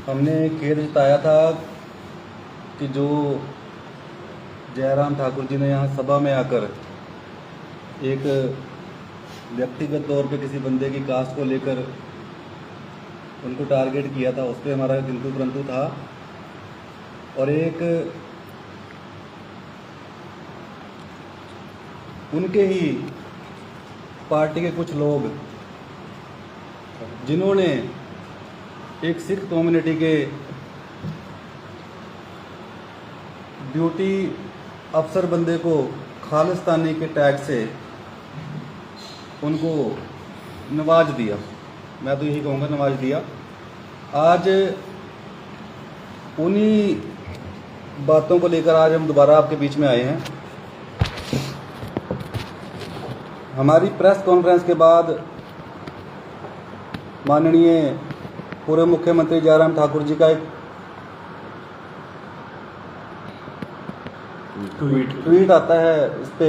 हमने खेद जताया था कि जो जयराम ठाकुर जी ने यहाँ सभा में आकर एक व्यक्तिगत तौर पे किसी बंदे की कास्ट को लेकर उनको टारगेट किया था, उस पर हमारा किंतु परंतु था। और एक उनके ही पार्टी के कुछ लोग जिन्होंने एक सिख कम्युनिटी के ड्यूटी अफसर बंदे को खालिस्तानी के टैग से उनको नवाज दिया, मैं तो यही कहूँगा नवाज दिया। आज उन्हीं बातों को लेकर आज हम दोबारा आपके बीच में आए हैं। हमारी प्रेस कॉन्फ्रेंस के बाद माननीय पूर्व मुख्यमंत्री जयराम ठाकुर जी का एक ट्वीट आता है इस पे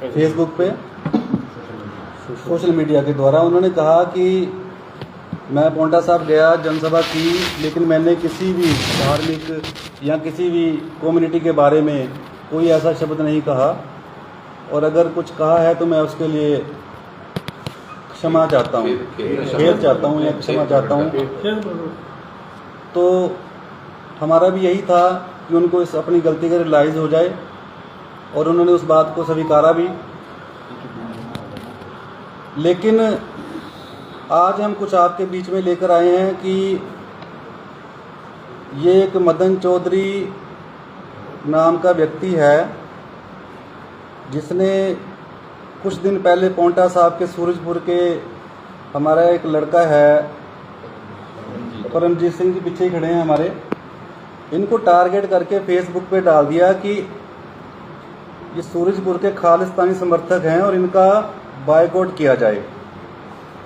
फेसबुक पे सोशल मीडिया के द्वारा। उन्होंने कहा कि मैं पोंटा साहब गया, जनसभा की, लेकिन मैंने किसी भी धार्मिक या किसी भी कम्युनिटी के बारे में कोई ऐसा शब्द नहीं कहा, और अगर कुछ कहा है तो मैं उसके लिए क्षमा चाहता हूँ, खेद चाहता हूँ या क्षमा चाहता हूँ। तो हमारा भी यही था कि उनको इस अपनी गलती का रियलाइज़ हो जाए, और उन्होंने उस बात को स्वीकारा भी। लेकिन आज हम कुछ आपके बीच में लेकर आए हैं कि ये एक मदन चौधरी नाम का व्यक्ति है जिसने कुछ दिन पहले पोंटा साहब के सूरजपुर के हमारा एक लड़का है परमजीत सिंह जी, पीछे ही खड़े हैं हमारे, इनको टारगेट करके फेसबुक पे डाल दिया कि ये सूरजपुर के खालिस्तानी समर्थक हैं और इनका बायकॉट किया जाए।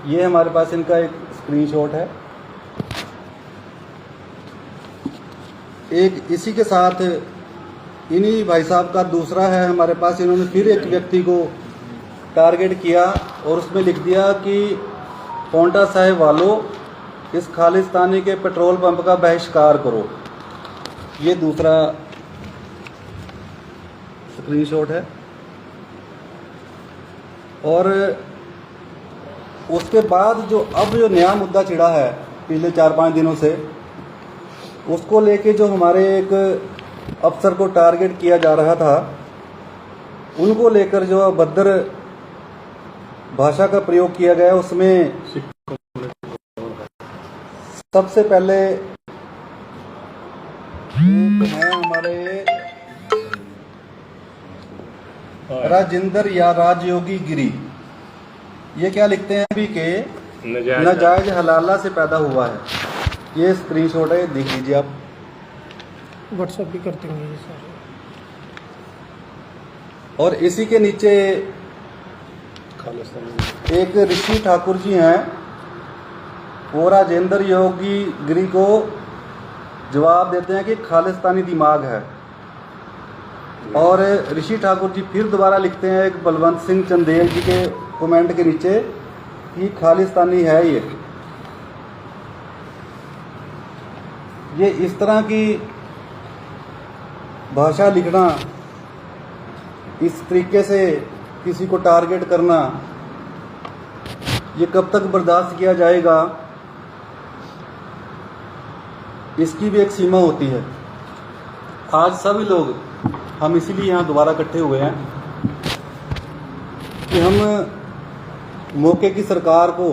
ये हमारे पास इनका एक स्क्रीनशॉट है। एक इसी के साथ इन्हीं भाई साहब का दूसरा है हमारे पास, इन्होंने फिर एक व्यक्ति को टारगेट किया और उसमें लिख दिया कि पोंटा साहिब वालों, इस खालिस्तानी के पेट्रोल पंप का बहिष्कार करो। ये दूसरा स्क्रीनशॉट है। और उसके बाद जो नया मुद्दा छिड़ा है पिछले 4-5 दिनों से, उसको लेके जो हमारे एक अफसर को टारगेट किया जा रहा था, उनको लेकर जो अभद्र भाषा का प्रयोग किया गया, उसमें सबसे पहले है हमारे राजेंद्र या राजयोगी गिरी। ये क्या लिखते हैं अभी के नाजायज हलाला से पैदा हुआ है। ये स्क्रीनशॉट है, देख लीजिए आप, व्हाट्सएप भी करते हैं ये सारे। और इसी के नीचे एक ऋषि ठाकुर जी हैं, वो राजेंद्र योगी गिरी को जवाब देते हैं कि खालिस्तानी दिमाग है। और ऋषि ठाकुर जी फिर दोबारा लिखते हैं एक बलवंत सिंह चंदेल जी के कमेंट के नीचे कि खालिस्तानी है ये इस तरह की भाषा लिखना, इस तरीके से किसी को टारगेट करना, ये कब तक बर्दाश्त किया जाएगा? इसकी भी एक सीमा होती है। आज सभी लोग हम इसीलिए यहाँ दोबारा इकट्ठे हुए हैं कि हम मौके की सरकार को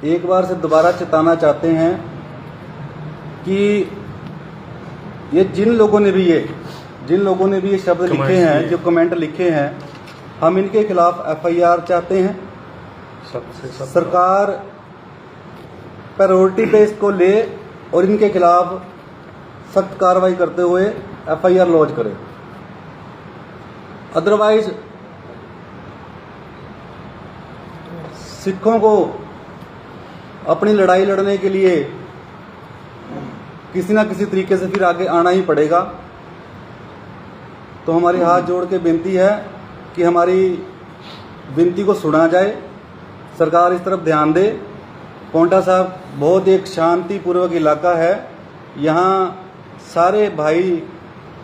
एक बार से दोबारा चेताना चाहते हैं कि ये जिन लोगों ने भी ये शब्द लिखे हैं, जो कमेंट लिखे हैं, हम इनके खिलाफ FIR चाहते हैं। सरकार प्रायोरिटी पे इसको ले और इनके खिलाफ सख्त कार्रवाई करते हुए FIR लॉन्च करे। अदरवाइज सिखों को अपनी लड़ाई लड़ने के लिए किसी ना किसी तरीके से फिर आगे आना ही पड़ेगा। तो हमारी हाथ जोड़ के विनती है कि हमारी विनती को सुना जाए, सरकार इस तरफ ध्यान दे। पोंटा साहब बहुत एक शांतिपूर्वक इलाका है। यहाँ सारे भाई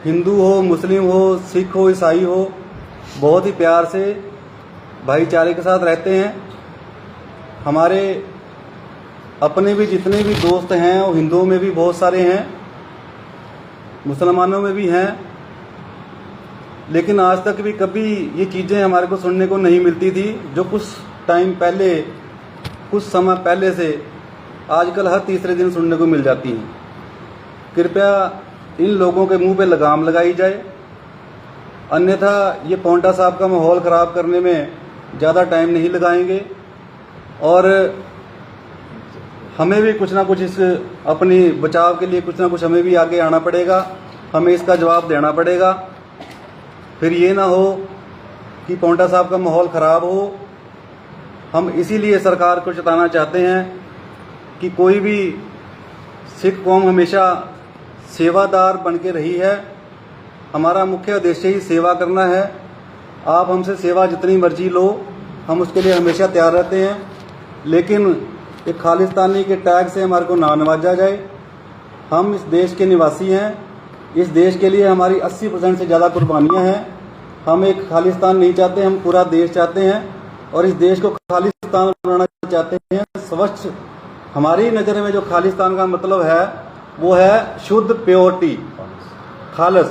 हिंदू हो, मुस्लिम हो, सिख हो, ईसाई हो, बहुत ही प्यार से भाईचारे के साथ रहते हैं। हमारे अपने भी जितने भी दोस्त हैं वो हिंदुओं में भी बहुत सारे हैं, मुसलमानों में भी हैं, लेकिन आज तक भी कभी ये चीज़ें हमारे को सुनने को नहीं मिलती थी जो कुछ टाइम पहले, कुछ समय पहले से आजकल हर तीसरे दिन सुनने को मिल जाती हैं। कृपया इन लोगों के मुंह पे लगाम लगाई जाए, अन्यथा ये पौंटा साहब का माहौल ख़राब करने में ज़्यादा टाइम नहीं लगाएंगे और हमें भी कुछ ना कुछ इस अपनी बचाव के लिए कुछ ना कुछ हमें भी आगे आना पड़ेगा, हमें इसका जवाब देना पड़ेगा। फिर ये ना हो कि पौंटा साहब का माहौल ख़राब हो। हम इसीलिए सरकार को चेताना चाहते हैं कि कोई भी सिख कौम हमेशा सेवादार बन के रही है। हमारा मुख्य उद्देश्य ही सेवा करना है। आप हमसे सेवा जितनी मर्जी लो, हम उसके लिए हमेशा तैयार रहते हैं, लेकिन एक खालिस्तानी के टैग से हमारे को ना नवाजा जाए। हम इस देश के निवासी हैं, इस देश के लिए हमारी 80% से ज़्यादा कुर्बानियाँ हैं। हम एक खालिस्तान नहीं चाहते, हम पूरा देश चाहते हैं और इस देश को खालिस्तान बनाना चाहते हैं। स्वच्छ, हमारी नज़र में जो खालिस्तान का मतलब है वो है शुद्ध, प्योरिटी, खालिस।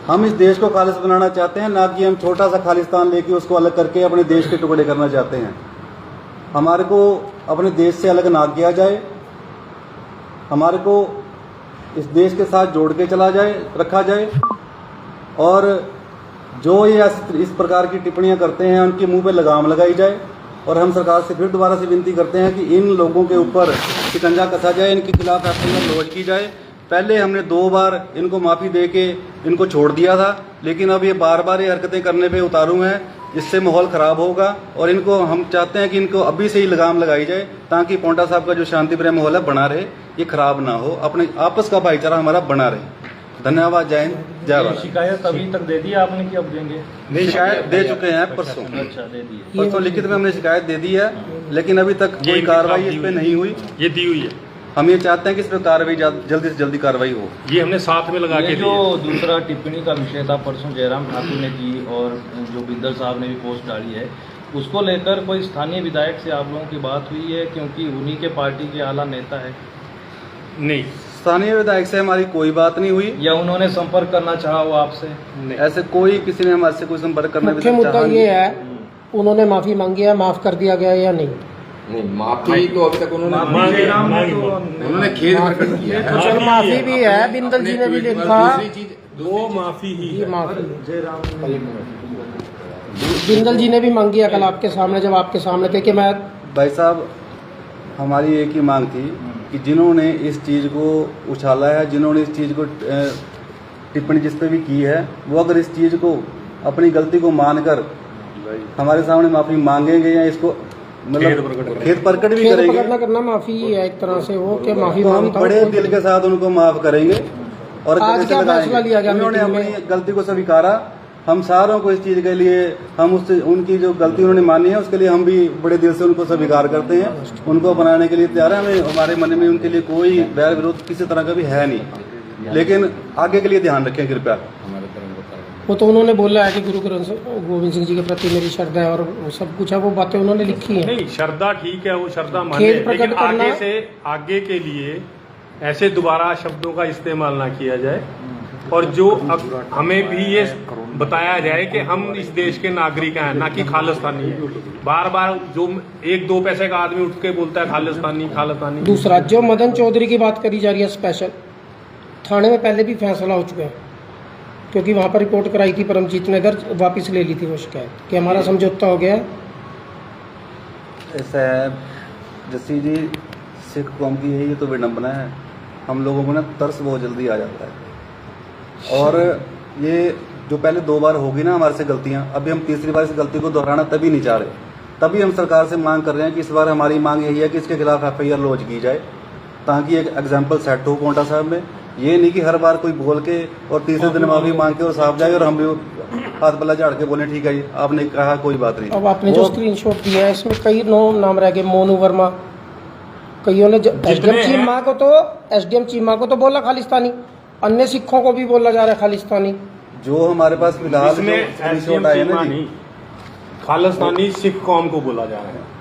हम इस देश को खालिस बनाना चाहते हैं, ना कि हम छोटा सा खालिस्तान लेके उसको अलग करके अपने देश के टुकड़े करना चाहते हैं। हमारे को अपने देश से अलग ना किया जाए, हमारे को इस देश के साथ जोड़ के रखा जाए और जो ये इस प्रकार की टिप्पणियां करते हैं उनके मुंह पे लगाम लगाई जाए। और हम सरकार से फिर दोबारा से विनती करते हैं कि इन लोगों के ऊपर शिकंजा कसा जाए, इनके खिलाफ एफआईआर लॉन्च की जाए। पहले हमने 2 बार इनको माफ़ी दे के इनको छोड़ दिया था, लेकिन अब ये बार बार ये हरकतें करने पे उतारू हैं, इससे माहौल ख़राब होगा। और इनको हम चाहते हैं कि इनको अभी से ही लगाम लगाई जाए ताकि पौंटा साहब का जो शांतिप्रिय माहौल है बना रहे, ये खराब ना हो, अपने आपस का भाईचारा हमारा बना रहे। धन्यवाद। जय हिंद, जय भारत। शिकायत अभी तक दे दी आपने कि अब देंगे? नहीं, शिकायत दे चुके हैं परसों। अच्छा, दे दी है। परसों लिखित में हमने शिकायत दे दी है, लेकिन अभी तक कोई कार्रवाई इस पे नहीं हुई। ये दी हुई है। हम ये चाहते हैं कि इस पर कार्रवाई जल्दी से जल्दी कार्रवाई हो। ये हमने साथ में लगा के जो दूसरा टिप्पणी का विषय था परसों जयराम ठाकुर ने की और जो बिंदल साहब ने भी पोस्ट डाली है, उसको लेकर कोई स्थानीय विधायक से आप लोगों की बात हुई है, क्योंकि उन्हीं के पार्टी के आला नेता है? नहीं, स्थानीय विधायक से हमारी कोई बात नहीं हुई। या उन्होंने संपर्क करना चाहा हो आपसे? ऐसे कोई किसी ने हमारे से कोई संपर्क करना मुख्य मुद्दा ये है, उन्होंने माफी मांगी है, माफ कर दिया गया या नहीं? नहीं, माफी तो अभी तक उन्होंने खेद प्रकट किया है। चलो माफी भी है, बिंदल जी ने भी लिखा, वो माफी ही ये माफी बिंदल जी ने भी मांगी है कल आपके सामने, जब आपके सामने थे कि मैं। भाई साहब, हमारी एक ही मांग थी कि जिन्होंने इस चीज़ को उछाला है, जिन्होंने इस चीज़ को टिप्पणी जिस पे भी की है, वो अगर इस चीज़ को अपनी गलती को मानकर हमारे सामने माफ़ी मांगेंगे या इसको मतलब खेद प्रकट भी करेंगे। करना माफी ही है एक तरह से, वो क्या माफी तो हम मांगता हूं। बड़े दिल के साथ उनको माफ करेंगे और आज क्या फैसला लिया गया? उन्होंने अपनी गलती को स्वीकारा। हम सारों को इस चीज़ के लिए, हम उससे उनकी जो गलती उन्होंने मानी है उसके लिए हम भी बड़े दिल से उनको स्वीकार करते हैं, उनको बनाने के लिए तैयार है। हमें, हमारे मन में उनके लिए कोई बैर विरोध किसी तरह का भी है नहीं, लेकिन आगे के लिए ध्यान रखें कृपया। वो तो उन्होंने बोला है कि गुरु गोविंद सिंह जी के प्रति मेरी श्रद्धा है और सब कुछ है, वो बातें उन्होंने लिखी है। नहीं, श्रद्धा ठीक है, वो श्रद्धा माने, खेद प्रकट लेकिन करना, आगे से आगे के लिए ऐसे दोबारा शब्दों का इस्तेमाल ना किया जाए। और जो हमें भी ये बताया जाए कि हम इस देश के नागरिक हैं, ना कि खालिस्तानी है। बार बार जो 1-2 पैसे का आदमी उठ के बोलता है खालिस्तानी खालिस्तानी। दूसरा, जो मदन चौधरी की बात करी जा रही है स्पेशल, थाने में पहले भी फैसला हो चुका है, क्योंकि वहाँ पर रिपोर्ट कराई थी परमजीत ने, इधर वापस ले ली थी वो शिकायत कि हमारा समझौता हो गया। ऐसा है जस्सी जी, सिख कौम की यही तो विडम्बना है, हम लोगों को ना तरस बहुत जल्दी आ जाता है। और ये जो पहले 2 बार होगी ना हमारे से गलतियाँ, अभी हम तीसरी बार इस गलती को दोहराना तभी नहीं चाह रहे। तभी हम सरकार से मांग कर रहे हैं कि इस बार हमारी मांग यही है कि इसके खिलाफ एफआईआर लॉन्च की जाए, ताकि एक एग्जाम्पल सेट हो पौंटा साहब में। ये नहीं कि हर बार कोई बोल के और तीसरे दिन माफी मांग के और साफ जाए और हम भी हाथ बल्ला झाड़ के बोले ठीक है जी आपने कहा कोई बात नहीं। अब आपने जो स्क्रीनशॉट दिया है इसमें कई नाम रह गए, मोनू वर्मा, कईयों ने जितने एसडीएम हैं- चीमा को तो बोला खालिस्तानी, अन्य सिखों को भी बोला जा रहा है खालिस्तानी। जो हमारे पास फिलहाल जो इसमें स्क्रीनशॉट आए ना जी, नहीं, खालिस्तानी सिख कौम को बोला जा रहा है।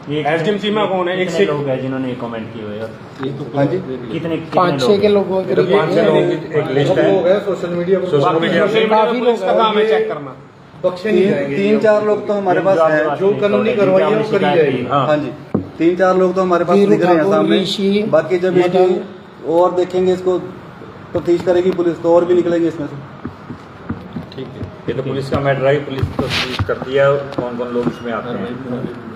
एसडीएम चीमा कौन है? एक कितने सिख लोग हैं जिन्होंने कमेंट किए हुए हैं? हाँ जी, कितने 5-6 के लोगों के लिए पाँच छह लोग एक लिस्ट है। सोशल मीडिया बाकी सोशल मीडिया काफी पुलिस का लोग काम है हैं। चेक करना। बख्शे नहीं जाएंगे। 3-4 लोग तो हमारे पास हैं जो कानूनी कार्रवाई है वो करी जाएगी। हाँ जी, 3-4 लोग तो हमारे पास वीरू दिख रहे हैं ठाकुर, सामने। ऋषि, बाकी जब मदन। इसकी और देखेंगे, इसको तफ्तीश करेगी पुलिस, तो और भी निकलेंगे इसमें से। ठीक है। ये तो पुलिस का मैटर है, पुलिस तो पुलिस करती है कौन कौन लोग इसमें आते हैं।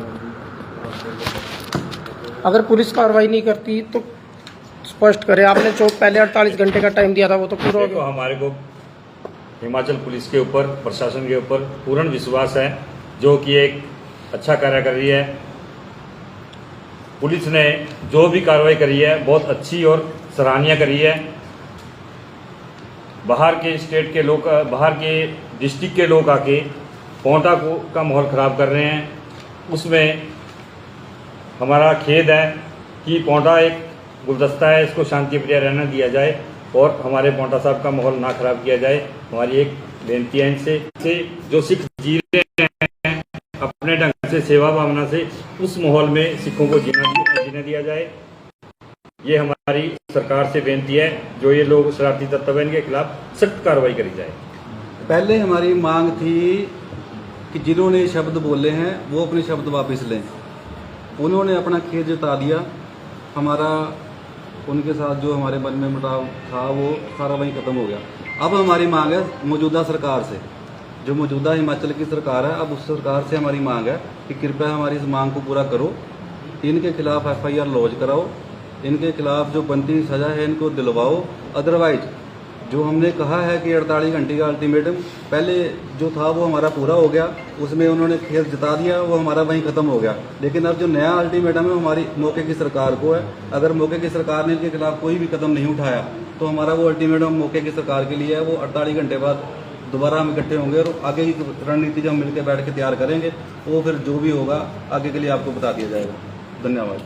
अगर पुलिस कार्रवाई नहीं करती तो स्पष्ट करे। आपने जो पहले 48 घंटे का टाइम दिया था वो तो पूरा हो देखो, गया। हमारे को हिमाचल पुलिस के ऊपर, प्रशासन के ऊपर पूर्ण विश्वास है, जो कि एक अच्छा कार्य कर रही है। पुलिस ने जो भी कार्रवाई करी है बहुत अच्छी और सराहनीय करी है। बाहर के स्टेट के लोग, बाहर के डिस्ट्रिक्ट के लोग आके पोंटा का माहौल खराब कर रहे हैं, उसमें हमारा खेद है कि पोंटा एक गुलदस्ता है, इसको शांति प्रिय रहना दिया जाए और हमारे पोंटा साहब का माहौल ना खराब किया जाए। हमारी एक बेनती है इनसे जो सिख जी रहे हैं अपने ढंग से, सेवा भावना से, उस माहौल में सिखों को जीने दिया जाए। ये हमारी सरकार से बेनती है, जो ये लोग शरारती तत्व हैं इनके खिलाफ सख्त कार्रवाई करी जाए। पहले हमारी मांग थी कि जिन्होंने ये शब्द बोले हैं वो अपने शब्द वापस लें। उन्होंने अपना खेद जता दिया। हमारा उनके साथ जो हमारे मन में मुटाव था वो सारा वहीं खत्म हो गया। अब हमारी मांग है मौजूदा सरकार से, जो मौजूदा हिमाचल की सरकार है, अब उस सरकार से हमारी मांग है कि कृपया हमारी इस मांग को पूरा करो। इनके खिलाफ FIR लॉन्च कराओ, इनके खिलाफ जो बनती सजा है इनको दिलवाओ। अदरवाइज जो हमने कहा है कि 48 घंटे का अल्टीमेटम पहले जो था वो हमारा पूरा हो गया, उसमें उन्होंने खेद जता दिया, वो हमारा वहीं खत्म हो गया। लेकिन अब जो नया अल्टीमेटम है हमारी मौके की सरकार को है। अगर मौके की सरकार ने इनके खिलाफ कोई भी कदम नहीं उठाया तो हमारा वो अल्टीमेटम मौके की सरकार के लिए है। वो 48 घंटे बाद दोबारा हम इकट्ठे होंगे और आगे की रणनीति जब मिलकर बैठ के तैयार करेंगे, वो फिर जो भी होगा आगे के लिए आपको बता दिया जाएगा। धन्यवाद।